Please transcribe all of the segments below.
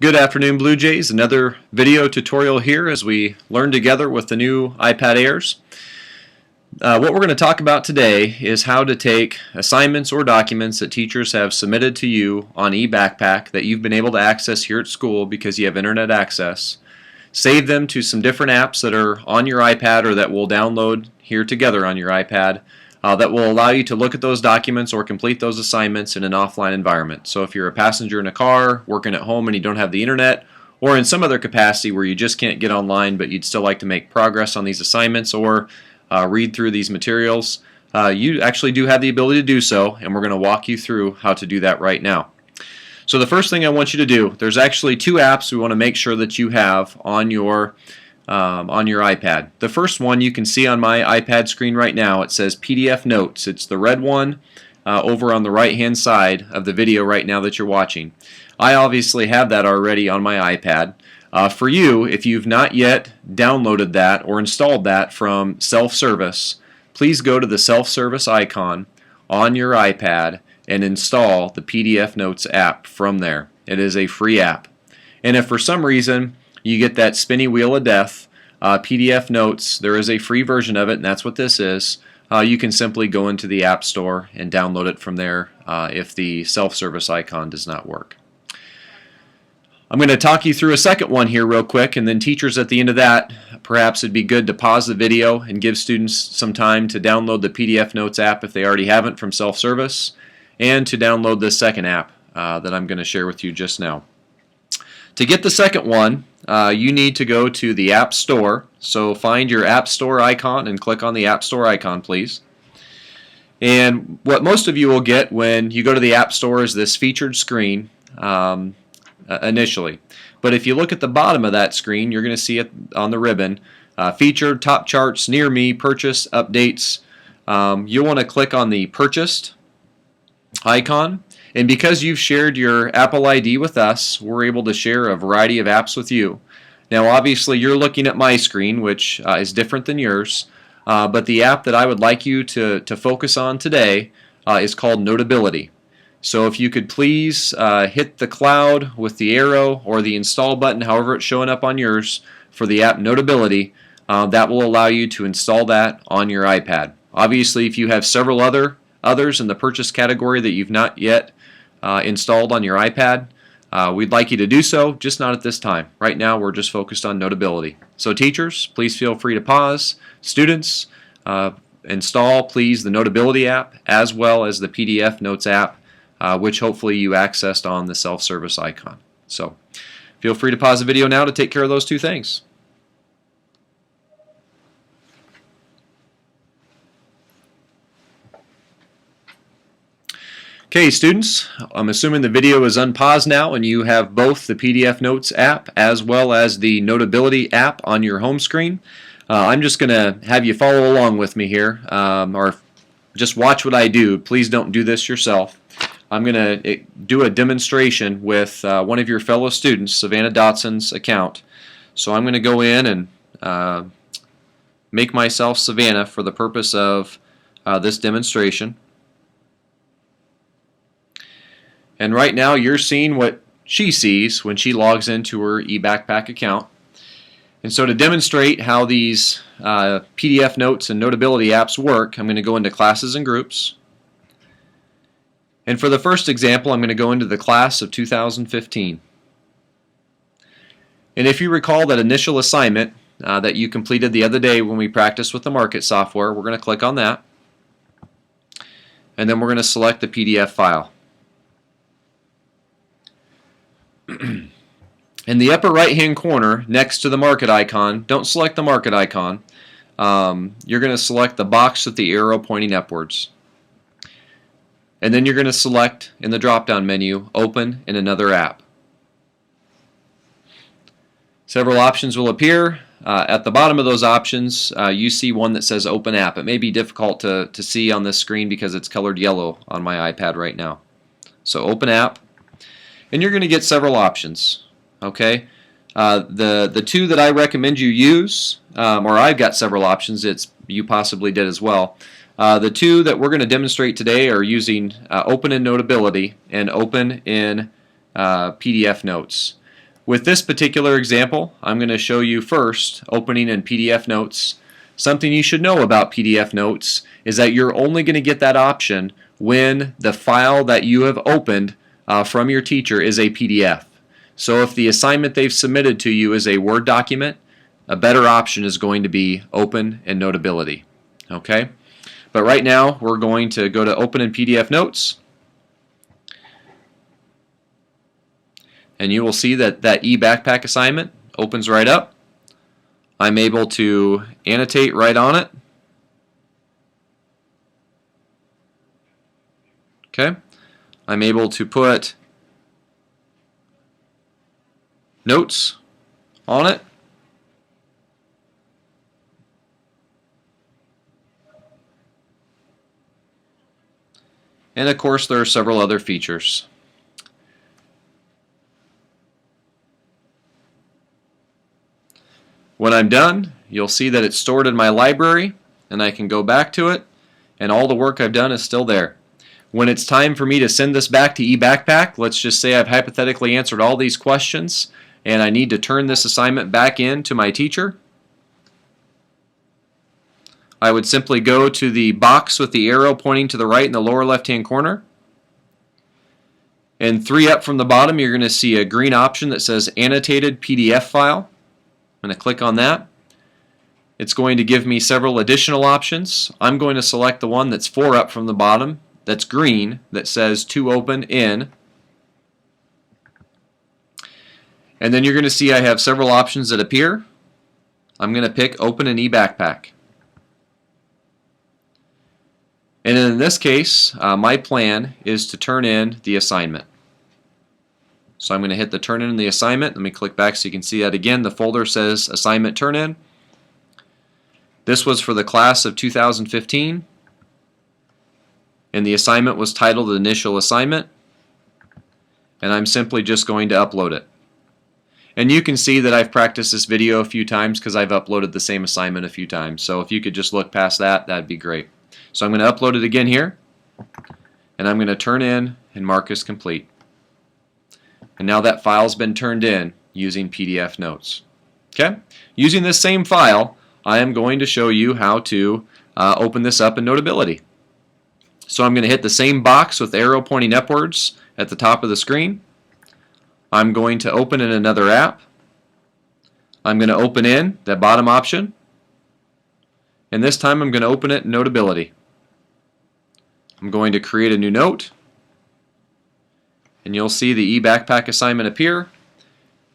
Good afternoon, Blue Jays. Another video tutorial here as we learn together with the new iPad Airs. What we're going to talk about today is how to take assignments or documents that teachers have submitted to you on eBackpack that you've been able to access here at school because you have internet access, save them to some different apps that are on your iPad or that we'll download here together on your iPad that will allow you to look at those documents or complete those assignments in an offline environment. So if you're a passenger in a car, working at home and you don't have the internet, or in some other capacity where you just can't get online but you'd still like to make progress on these assignments or read through these materials, you actually do have the ability to do so, and we're going to walk you through how to do that right now. So the first thing I want you to do, there's actually two apps we want to make sure that you have on your iPad. The first one you can see on my iPad screen right now. It says PDF Notes. It's the red one over on the right hand side of the video right now that you're watching. I obviously have that already on my iPad. For you, if you've not yet downloaded that or installed that from self-service, please go to the self-service icon on your iPad and install the PDF Notes app from there. It is a free app. And if for some reason you get that spinny wheel of death, PDF Notes, there is a free version of it, and that's what this is. You can simply go into the App Store and download it from there if the self-service icon does not work. I'm going to talk you through a second one here real quick, and then teachers at the end of that, perhaps it'd be good to pause the video and give students some time to download the PDF Notes app if they already haven't from self-service, and to download this second app that I'm going to share with you just now. To get the second one, you need to go to the App Store. So find your App Store icon and click on the App Store icon, please. And what most of you will get when you go to the App Store is this featured screen initially. But if you look at the bottom of that screen, you're going to see it on the ribbon. Featured, top charts, near me, purchase, updates. You'll want to click on the purchased icon. And because you've shared your Apple ID with us, we're able to share a variety of apps with you. Now obviously you're looking at my screen, which is different than yours, but the app that I would like you to focus on today is called Notability. So if you could please hit the cloud with the arrow or the install button, however it's showing up on yours, for the app Notability, that will allow you to install that on your iPad. Obviously if you have several others in the purchase category that you've not yet installed on your iPad, we'd like you to do so, just not at this time. Right now we're just focused on Notability. So teachers, please feel free to pause. Students, install please the Notability app as well as the PDF Notes app, which hopefully you accessed on the self-service icon. So feel free to pause the video now to take care of those two things. Okay, students, I'm assuming the video is unpaused now and you have both the PDF Notes app as well as the Notability app on your home screen. I'm just going to have you follow along with me here, or just watch what I do. Please don't do this yourself. I'm going to do a demonstration with one of your fellow students, Savannah Dotson's account. So I'm going to go in and make myself Savannah for the purpose of this demonstration. And right now you're seeing what she sees when she logs into her eBackpack account. And so to demonstrate how these PDF Notes and Notability apps work, I'm going to go into Classes and Groups. And for the first example, I'm going to go into the class of 2015. And if you recall that initial assignment that you completed the other day when we practiced with the Market software, we're going to click on that. And then we're going to select the PDF file. In the upper right hand corner next to the market icon, don't select the market icon, you're going to select the box with the arrow pointing upwards. And then you're going to select in the drop down menu Open in Another App. Several options will appear. At the bottom of those options you see one that says Open App. It may be difficult to see on this screen because it's colored yellow on my iPad right now. So Open App. And you're going to get several options. Okay, the two that I recommend you use, or I've got several options. You possibly did as well. The two that we're going to demonstrate today are using Open in Notability and Open in PDF Notes. With this particular example, I'm going to show you first opening in PDF Notes. Something you should know about PDF Notes is that you're only going to get that option when the file that you have opened from your teacher is a PDF. So if the assignment they've submitted to you is a Word document, a better option is going to be Open in Notability. Okay? But right now we're going to go to Open in PDF Notes, and you will see that that eBackpack assignment opens right up. I'm able to annotate right on it. Okay? I'm able to put notes on it. And of course there are several other features. When I'm done, you'll see that it's stored in my library, and I can go back to it, and all the work I've done is still there. When it's time for me to send this back to eBackpack, let's just say I've hypothetically answered all these questions, and I need to turn this assignment back in to my teacher. I would simply go to the box with the arrow pointing to the right in the lower left-hand corner. And 3 up from the bottom, you're going to see a green option that says Annotated PDF File. I'm going to click on that. It's going to give me several additional options. I'm going to select the one that's 4 up from the bottom, that's green, that says To Open In. And then you're going to see I have several options that appear. I'm going to pick Open in eBackpack. And in this case, my plan is to turn in the assignment. So I'm going to hit the turn in the assignment. Let me click back so you can see that again. The folder says Assignment Turn In. This was for the class of 2015. And the assignment was titled Initial Assignment. And I'm simply just going to upload it. And you can see that I've practiced this video a few times because I've uploaded the same assignment a few times. So if you could just look past that, that'd be great. So I'm going to upload it again here. And I'm going to turn in and mark as complete. And now that file's been turned in using PDF Notes. Okay? Using this same file, I am going to show you how to open this up in Notability. So I'm going to hit the same box with the arrow pointing upwards at the top of the screen. I'm going to open in another app. I'm going to open in that bottom option. And this time I'm going to open it in Notability. I'm going to create a new note. And you'll see the eBackpack assignment appear.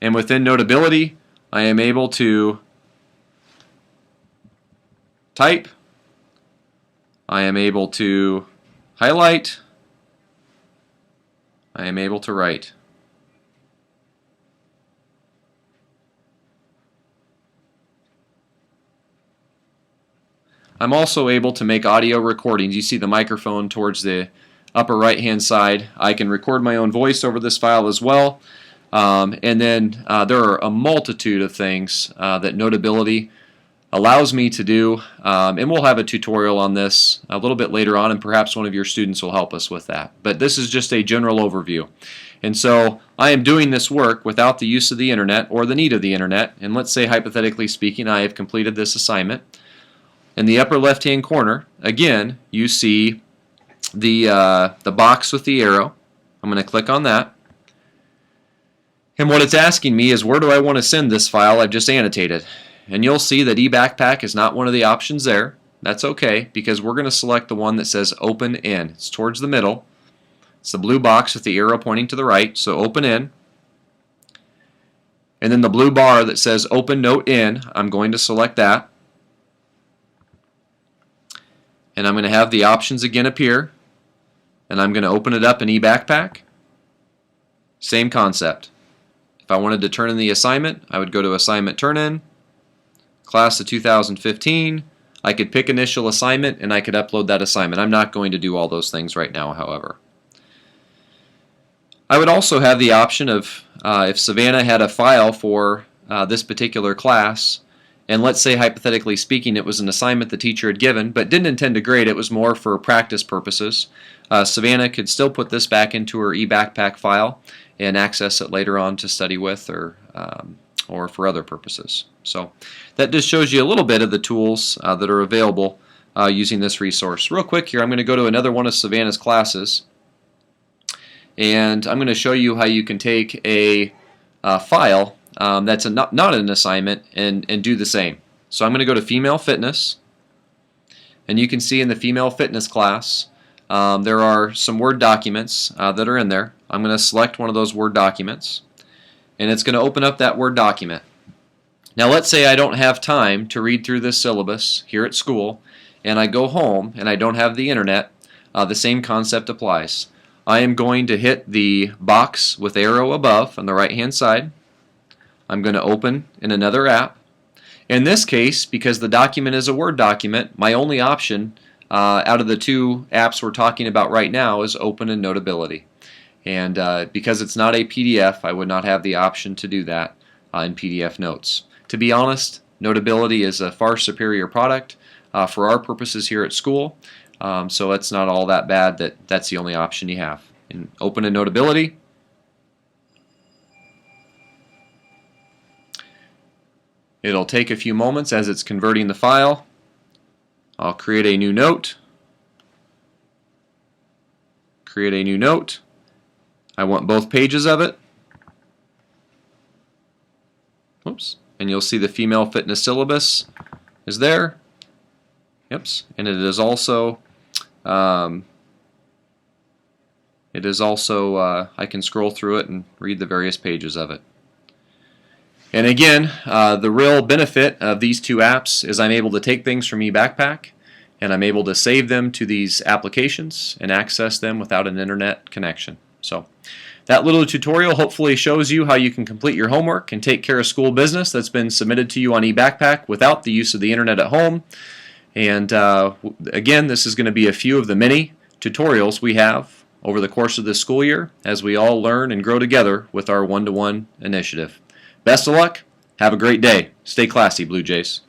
And within Notability, I am able to type. I am able to highlight. I am able to write. I'm also able to make audio recordings. You see the microphone towards the upper right hand side. I can record my own voice over this file as well. And then there are a multitude of things that Notability allows me to do, and we'll have a tutorial on this a little bit later on, and perhaps one of your students will help us with that. But this is just a general overview. And so I am doing this work without the use of the internet or the need of the internet, and let's say hypothetically speaking I have completed this assignment. In the upper left hand corner, again, you see the box with the arrow. I'm going to click on that. And what it's asking me is, where do I want to send this file I've just annotated? And you'll see that eBackpack is not one of the options there. That's okay, because we're going to select the one that says Open In. It's towards the middle. It's the blue box with the arrow pointing to the right, so Open In. And then the blue bar that says Open Note In, I'm going to select that. And I'm going to have the options again appear. And I'm going to open it up in eBackpack. Same concept. If I wanted to turn in the assignment, I would go to Assignment Turn In, Class of 2015. I could pick Initial Assignment and I could upload that assignment. I'm not going to do all those things right now, however. I would also have the option of, if Savannah had a file for this particular class, and let's say hypothetically speaking it was an assignment the teacher had given but didn't intend to grade, it was more for practice purposes, Savannah could still put this back into her eBackpack file and access it later on to study with or for other purposes. So that just shows you a little bit of the tools that are available using this resource. Real quick here, I'm going to go to another one of Savannah's classes, and I'm going to show you how you can take a file that's not an assignment and do the same. So I'm going to go to Female Fitness, and you can see in the Female Fitness class there are some Word documents that are in there. I'm going to select one of those Word documents, and it's going to open up that Word document. Now let's say I don't have time to read through this syllabus here at school, and I go home and I don't have the internet. The same concept applies. I am going to hit the box with arrow above on the right hand side. I'm going to open in another app. In this case, because the document is a Word document, my only option out of the two apps we're talking about right now is Open in Notability. And because it's not a PDF, I would not have the option to do that in PDF Notes. To be honest, Notability is a far superior product for our purposes here at school, so it's not all that bad that that's the only option you have. And Open in Notability. It'll take a few moments as it's converting the file. I'll create a new note. Create a new note. I want both pages of it. Oops. And you'll see the Female Fitness syllabus is there. Oops. And it is also I can scroll through it and read the various pages of it. And again, the real benefit of these two apps is I'm able to take things from eBackpack and I'm able to save them to these applications and access them without an internet connection. So that little tutorial hopefully shows you how you can complete your homework and take care of school business that's been submitted to you on eBackpack without the use of the internet at home. And again, this is going to be a few of the many tutorials we have over the course of this school year as we all learn and grow together with our one-to-one initiative. Best of luck. Have a great day. Stay classy, Blue Jays.